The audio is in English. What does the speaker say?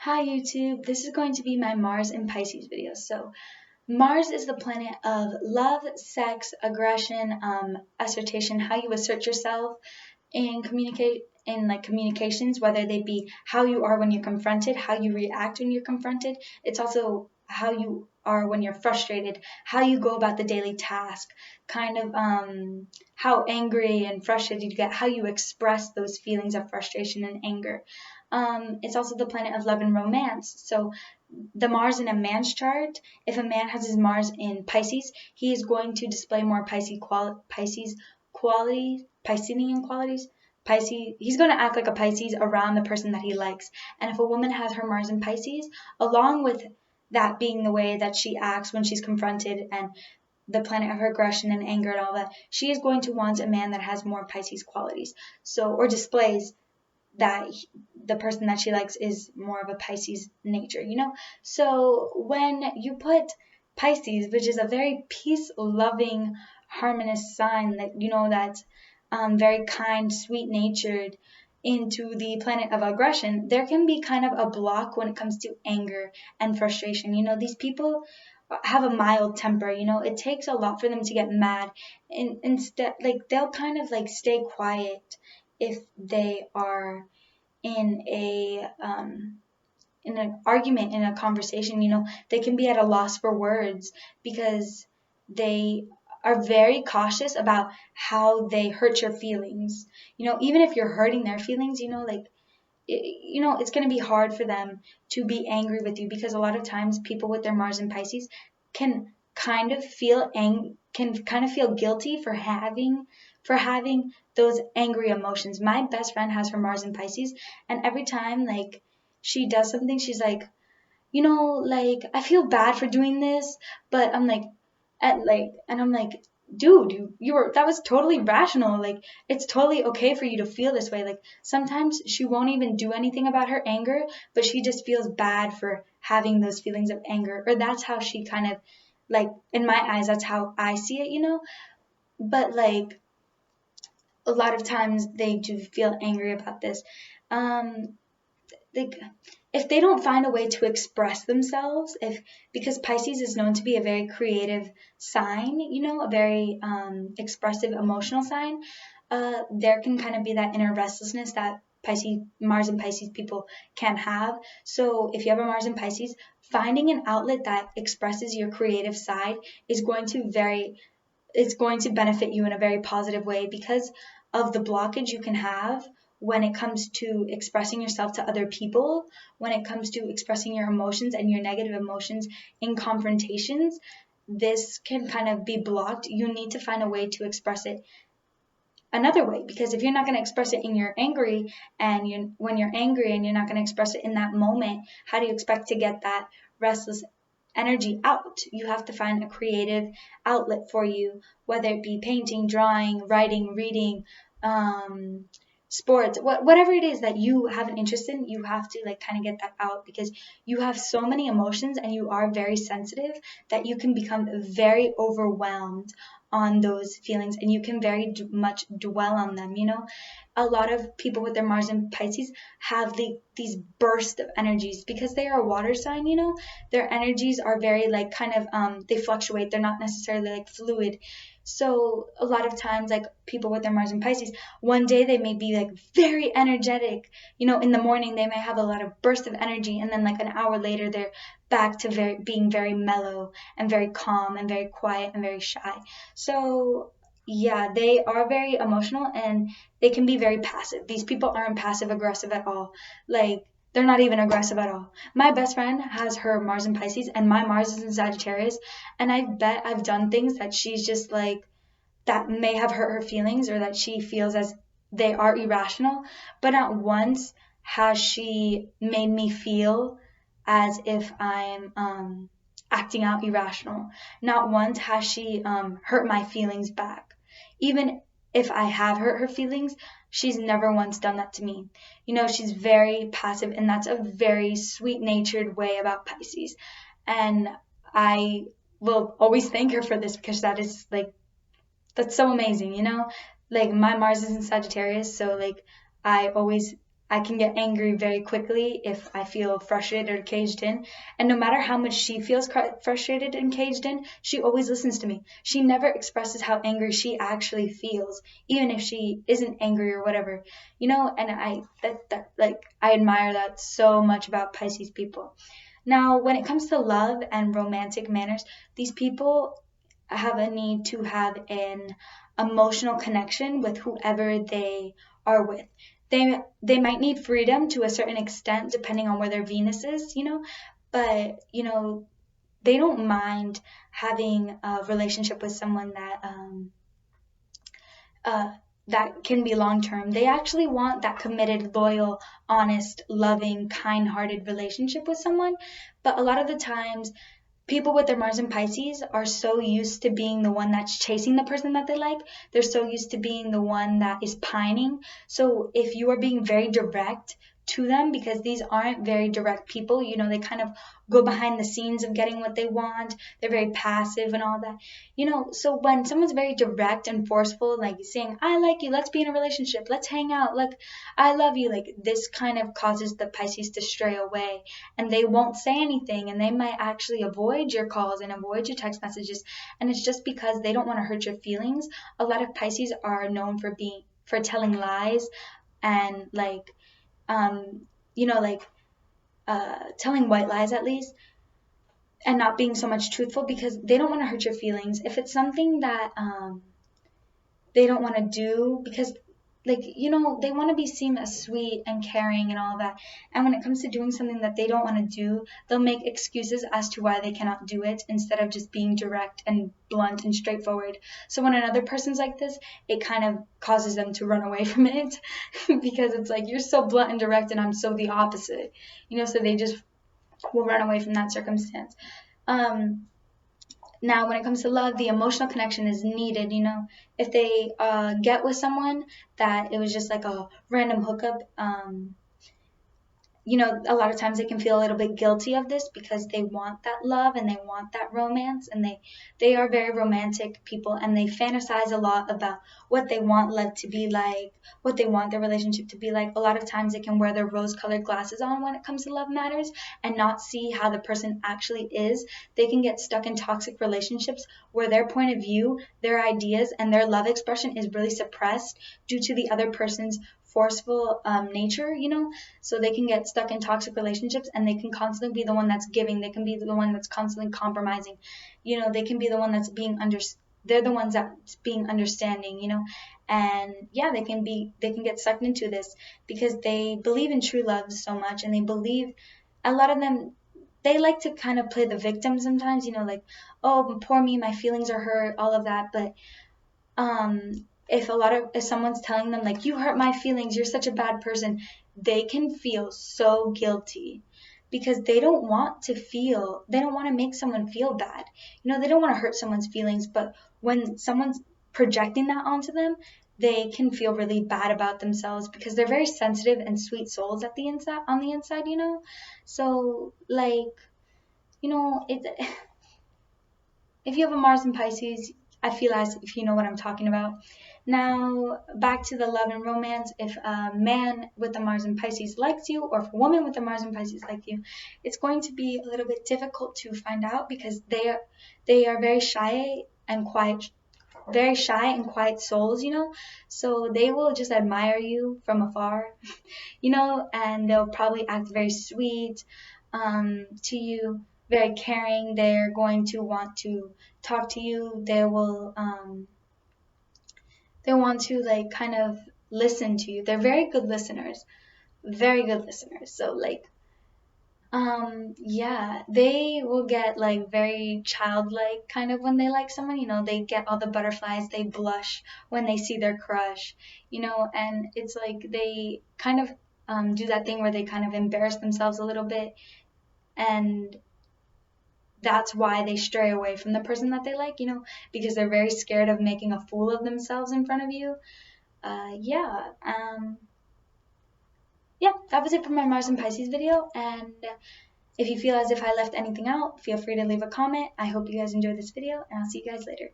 Hi YouTube, this is going to be my Mars and Pisces video. So Mars is the planet of love, sex, aggression, assertion, how you assert yourself and communicate in communications, whether they be how you are when you're confronted, how you react when you're confronted. It's also how you are when you're frustrated, how you go about the daily task, kind of how angry and frustrated you get, how you express those feelings of frustration and anger. It's also the planet of love and romance. So the Mars in a man's chart, if a man has his Mars in Pisces, he is going to display more Piscean qualities. He's going to act like a Pisces around the person that he likes. And if a woman has her Mars in Pisces, along with that being the way that she acts when she's confronted and the planet of her aggression and anger and all that, she is going to want a man that has more Pisces qualities. So, or displays that the person that she likes is more of a Pisces nature. So when you put Pisces, which is a very peace-loving, harmonious sign that's very kind, sweet-natured, into the planet of aggression, there can be kind of a block when it comes to anger and frustration. These people have a mild temper. It takes a lot for them to get mad, and instead, they'll kind of stay quiet if they are in an argument, in a conversation. They can be at a loss for words because they are very cautious about how they hurt your feelings. Even if you're hurting their feelings, it's going to be hard for them to be angry with you, because a lot of times people with their Mars and Pisces can kind of feel guilty for having those angry emotions. My best friend has her Mars in Pisces, and every time she does something, she's like, I feel bad for doing this, but I'm like, and I'm like, dude, that was totally rational. It's totally okay for you to feel this way. Sometimes she won't even do anything about her anger, but she just feels bad for having those feelings of anger, or that's how she kind of, in my eyes, that's how I see it. But a lot of times they do feel angry about this. Like if they don't find a way to express themselves, because Pisces is known to be a very creative sign, a very expressive, emotional sign, there can kind of be that inner restlessness that Mars and Pisces people can have. So if you have a Mars and Pisces, finding an outlet that expresses your creative side is going to benefit you in a very positive way, because of the blockage you can have when it comes to expressing yourself to other people, when it comes to expressing your emotions and your negative emotions in confrontations. This can kind of be blocked. You need to find a way to express it another way, because if you're not going to express it when you're angry and you're not going to express it in that moment, how do you expect to get that restless energy out? You have to find a creative outlet for you, whether it be painting, drawing, writing, reading, sports, whatever it is that you have an interest in. You have to kind of get that out, because you have so many emotions and you are very sensitive that you can become very overwhelmed on those feelings, and you can very much dwell on them. A lot of people with their Mars and Pisces have these bursts of energies, because they are a water sign. Their energies are very they fluctuate. They're not necessarily fluid. So a lot of times, people with their Mars and Pisces, one day they may be very energetic. In the morning they may have a lot of bursts of energy, and then an hour later they're back to being very mellow and very calm and very quiet and very shy. So yeah, they are very emotional, and they can be very passive. These people aren't passive aggressive at all. They're not even aggressive at all. My best friend has her Mars in Pisces, and my Mars is in Sagittarius, and I bet I've done things that she's just that may have hurt her feelings, or that she feels as they are irrational, but not once has she made me feel as if I'm acting out irrational. Not once has she hurt my feelings back. Even if I have hurt her feelings, she's never once done that to me. She's very passive, and that's a very sweet-natured way about Pisces. And I will always thank her for this, because that is that's so amazing. My Mars is in Sagittarius, so I I can get angry very quickly if I feel frustrated or caged in. And no matter how much she feels frustrated and caged in, she always listens to me. She never expresses how angry she actually feels, even if she isn't angry or whatever, you know. And I admire that so much about Pisces people. Now, when it comes to love and romantic manners, these people have a need to have an emotional connection with whoever they are with. They might need freedom to a certain extent depending on where their Venus is, you know, but you know, they don't mind having a relationship with someone uh, that can be long term. They actually want that committed, loyal, honest, loving, kind hearted relationship with someone. But a lot of the times, people with their Mars and Pisces are so used to being the one that's chasing the person that they like. They're so used to being the one that is pining. So if you are being very direct to them, because these aren't very direct people, you know, they kind of go behind the scenes of getting what they want. They're very passive and all that, you know. So when someone's very direct and forceful, like saying, I like you, let's be in a relationship, let's hang out, like, I love you, like, this kind of causes the Pisces to stray away, and they won't say anything, and they might actually avoid your calls and avoid your text messages. And it's just because they don't want to hurt your feelings. A lot of Pisces are known for telling lies and you know, telling white lies at least, and not being so much truthful because they don't want to hurt your feelings. If it's something that they don't want to do, because, like, you know, they want to be seen as sweet and caring and all that. And when it comes to doing something that they don't want to do, they'll make excuses as to why they cannot do it instead of just being direct and blunt and straightforward. So when another person's like this, it kind of causes them to run away from it because it's like, you're so blunt and direct and I'm so the opposite, you know, so they just will run away from that circumstance. Now, when it comes to love, the emotional connection is needed, you know. If they get with someone that it was just like a random hookup, you know, a lot of times they can feel a little bit guilty of this because they want that love and they want that romance, and they are very romantic people, and they fantasize a lot about what they want love to be like, what they want their relationship to be like. A lot of times they can wear their rose-colored glasses on when it comes to love matters and not see how the person actually is. They can get stuck in toxic relationships where their point of view, their ideas, and their love expression is really suppressed due to the other person's forceful nature, you know. So they can get stuck in toxic relationships, and they can constantly be the one that's giving. They can be the one that's constantly compromising, you know. They can be the one that's they're the ones that's being understanding, you know. And yeah, they can get sucked into this because they believe in true love so much, and they believe, a lot of them, they like to kind of play the victim sometimes, you know, like, oh, poor me, my feelings are hurt, all of that. But if someone's telling them, like, you hurt my feelings, you're such a bad person, they can feel so guilty because they don't want to make someone feel bad. You know, they don't want to hurt someone's feelings, but when someone's projecting that onto them, they can feel really bad about themselves because they're very sensitive and sweet souls on the inside, you know. So, like, you know, if you have a Mars in Pisces, I feel as if you know what I'm talking about. Now, back to the love and romance. If a man with a Mars in Pisces likes you, or if a woman with a Mars in Pisces likes you, it's going to be a little bit difficult to find out because they are very shy and quiet souls, you know. So they will just admire you from afar, you know, and they'll probably act very sweet to you, very caring. They're going to want to talk to you. They want to, like, kind of listen to you. They're very good listeners. Very good listeners. So, like, yeah, they will get, like, very childlike kind of when they like someone, you know. They get all the butterflies, they blush when they see their crush, you know. And it's like they kind of do that thing where they kind of embarrass themselves a little bit, and that's why they stray away from the person that they like, you know, because they're very scared of making a fool of themselves in front of you. Yeah, that was it for my Mars and Pisces video. And if you feel as if I left anything out, feel free to leave a comment. I hope you guys enjoyed this video, and I'll see you guys later.